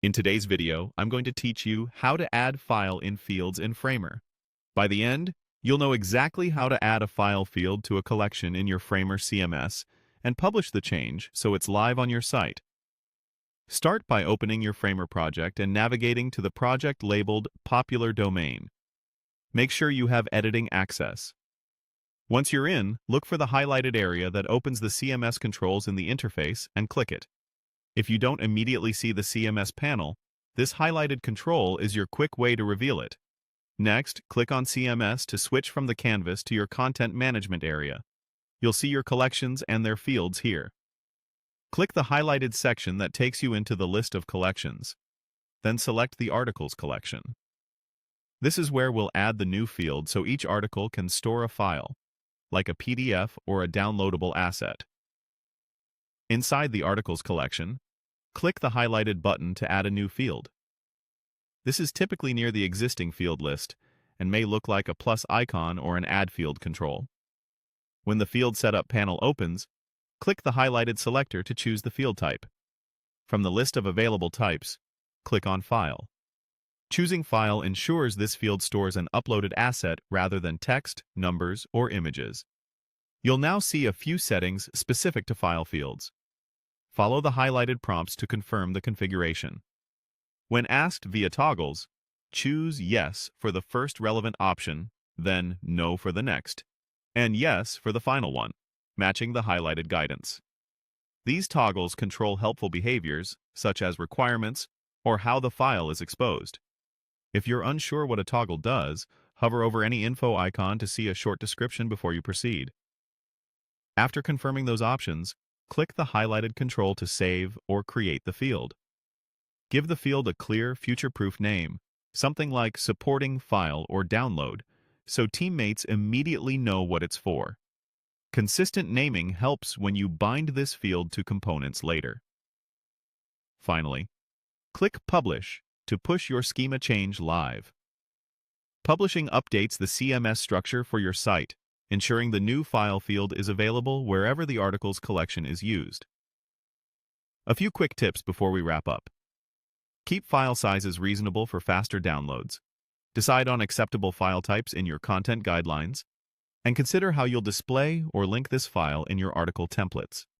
In today's video, I'm going to teach you how to add file in fields in Framer. By the end, you'll know exactly how to add a file field to a collection in your Framer CMS and publish the change so it's live on your site. Start by opening your Framer project and navigating to the project labeled Popular Domain. Make sure you have editing access. Once you're in, look for the highlighted area that opens the CMS controls in the interface and click it. If you don't immediately see the CMS panel, this highlighted control is your quick way to reveal it. Next, click on CMS to switch from the canvas to your content management area. You'll see your collections and their fields here. Click the highlighted section that takes you into the list of collections. Then select the articles collection. This is where we'll add the new field so each article can store a file, like a PDF or a downloadable asset. Inside the articles collection, click the highlighted button to add a new field. This is typically near the existing field list and may look like a plus icon or an add field control. When the field setup panel opens, click the highlighted selector to choose the field type. From the list of available types, click on File. Choosing File ensures this field stores an uploaded asset rather than text, numbers, or images. You'll now see a few settings specific to file fields. Follow the highlighted prompts to confirm the configuration. When asked via toggles, choose Yes for the first relevant option, then No for the next, and Yes for the final one, matching the highlighted guidance. These toggles control helpful behaviors, such as requirements or how the file is exposed. If you're unsure what a toggle does, hover over any info icon to see a short description before you proceed. After confirming those options, click the highlighted control to save or create the field. Give the field a clear, future-proof name, something like Supporting File or Download, so teammates immediately know what it's for. Consistent naming helps when you bind this field to components later. Finally, click Publish to push your schema change live. Publishing updates the CMS structure for your site, ensuring the new file field is available wherever the articles collection is used. A few quick tips before we wrap up. Keep file sizes reasonable for faster downloads. Decide on acceptable file types in your content guidelines, and consider how you'll display or link this file in your article templates.